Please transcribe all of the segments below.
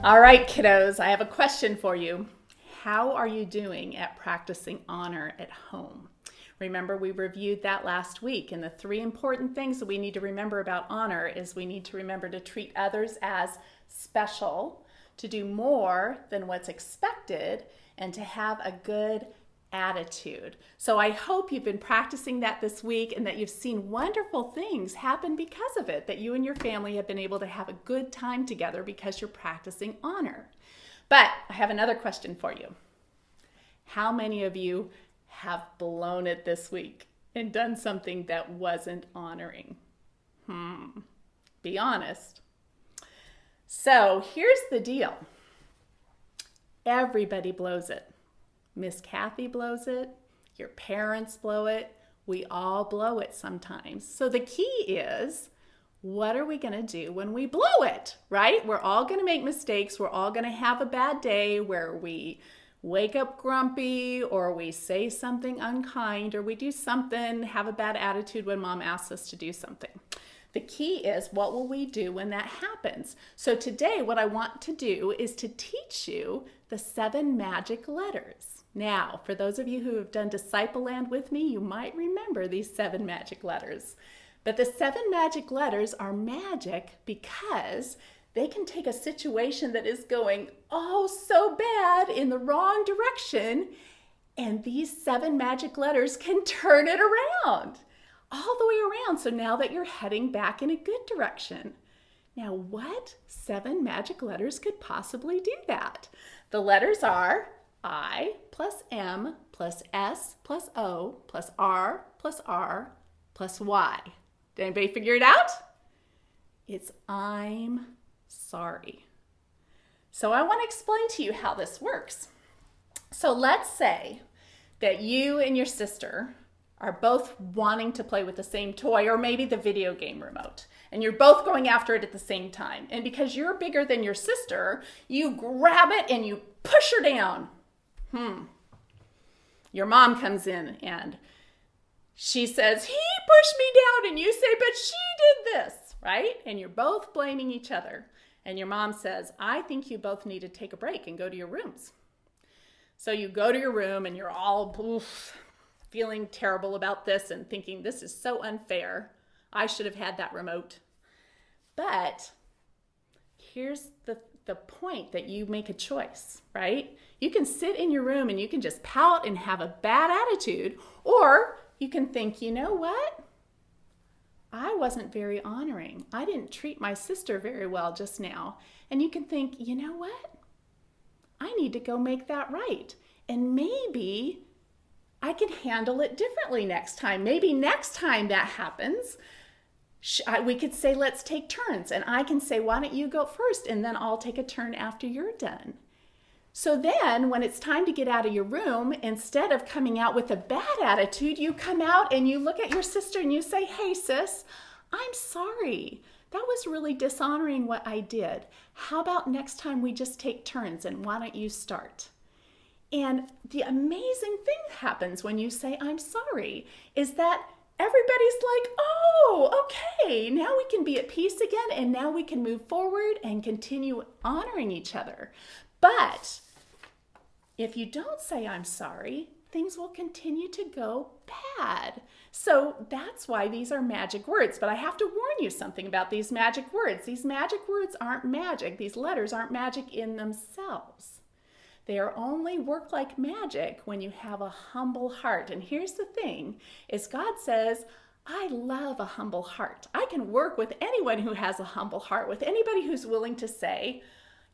All right, kiddos, I have a question for you. How are you doing at practicing honor at home? Remember, we reviewed that last week, and the three important things that we need to remember about honor is we need to remember to treat others as special, to do more than what's expected, and to have a good attitude. So I hope you've been practicing that this week and that you've seen wonderful things happen because of it, that you and your family have been able to have a good time together because you're practicing honor. But I have another question for you. How many of you have blown it this week and done something that wasn't honoring? Be honest. So here's the deal. Everybody blows it. Miss Cathy blows it. Your parents blow it. We all blow it sometimes. So the key is, what are we going to do when we blow it, right? We're all going to make mistakes. We're all going to have a bad day where we wake up grumpy, or we say something unkind, or we do something, have a bad attitude when mom asks us to do something. The key is, what will we do when that happens? So today, what I want to do is to teach you the 7 magic letters. Now, for those of you who have done Disciple Land with me, you might remember these 7 magic letters. But the 7 magic letters are magic because they can take a situation that is going, oh, so bad in the wrong direction, and these 7 magic letters can turn it around, all the way around. So now that you're heading back in a good direction. Now, what 7 magic letters could possibly do that? The letters are I plus M plus S plus O plus R plus R plus Y. Did anybody figure it out? It's I'm sorry. So I want to explain to you how this works. So let's say that you and your sister are both wanting to play with the same toy, or maybe the video game remote, and you're both going after it at the same time. And because you're bigger than your sister, you grab it and you push her down. Your mom comes in and she says, he pushed me down, and you say, but she did this, right? And you're both blaming each other. And your mom says, I think you both need to take a break and go to your rooms. So you go to your room and you're all feeling terrible about this and thinking, this is so unfair. I should have had that remote. But here's the point, that you make a choice, right? You can sit in your room and you can just pout and have a bad attitude, or you can think, you know what? I wasn't very honoring. I didn't treat my sister very well just now. And you can think, you know what? I need to go make that right. And maybe I can handle it differently next time. Maybe next time that happens, we could say, let's take turns. And I can say, why don't you go first? And then I'll take a turn after you're done. So then when it's time to get out of your room, instead of coming out with a bad attitude, you come out and you look at your sister and you say, hey, sis, I'm sorry. That was really dishonoring what I did. How about next time we just take turns, and why don't you start? And the amazing thing happens when you say, I'm sorry, is that everybody's like, oh, okay, now we can be at peace again, and now we can move forward and continue honoring each other. But if you don't say I'm sorry, things will continue to go bad. So that's why these are magic words. But I have to warn you something about these magic words. These magic words aren't magic. These letters aren't magic in themselves. They are only work like magic when you have a humble heart. And here's the thing, is God says, I love a humble heart. I can work with anyone who has a humble heart, with anybody who's willing to say,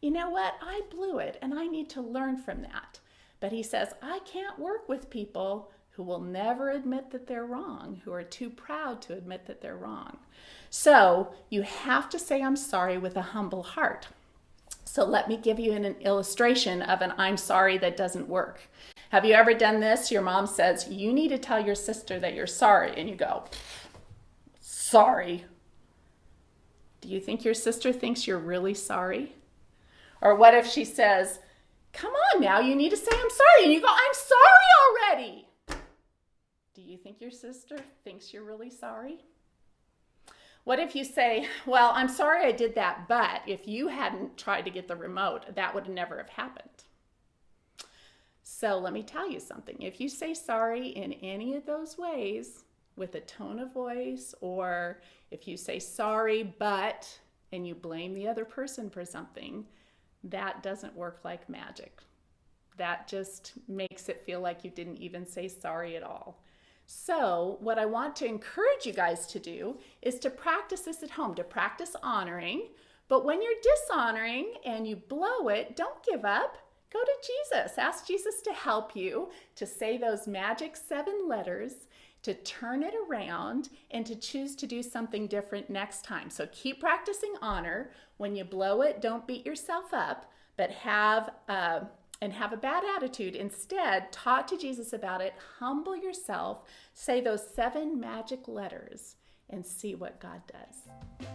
you know what, I blew it and I need to learn from that. But he says, I can't work with people who will never admit that they're wrong, who are too proud to admit that they're wrong. So you have to say I'm sorry with a humble heart. So let me give you an illustration of an I'm sorry that doesn't work. Have you ever done this? Your mom says, you need to tell your sister that you're sorry. And you go, sorry. Do you think your sister thinks you're really sorry? Or what if she says, come on now, you need to say I'm sorry. And you go, I'm sorry already. Do you think your sister thinks you're really sorry? What if you say, well, I'm sorry I did that, but if you hadn't tried to get the remote, that would never have happened. So let me tell you something. If you say sorry in any of those ways with a tone of voice, or if you say sorry, but, and you blame the other person for something, that doesn't work like magic. That just makes it feel like you didn't even say sorry at all. So what I want to encourage you guys to do is to practice this at home, to practice honoring. But when you're dishonoring and you blow it, don't give up. Go to Jesus. Ask Jesus to help you to say those magic 7 letters, to turn it around, and to choose to do something different next time. So keep practicing honor. When you blow it, don't beat yourself up, but have a bad attitude. Instead, talk to Jesus about it, humble yourself, say those 7 magic letters, and see what God does.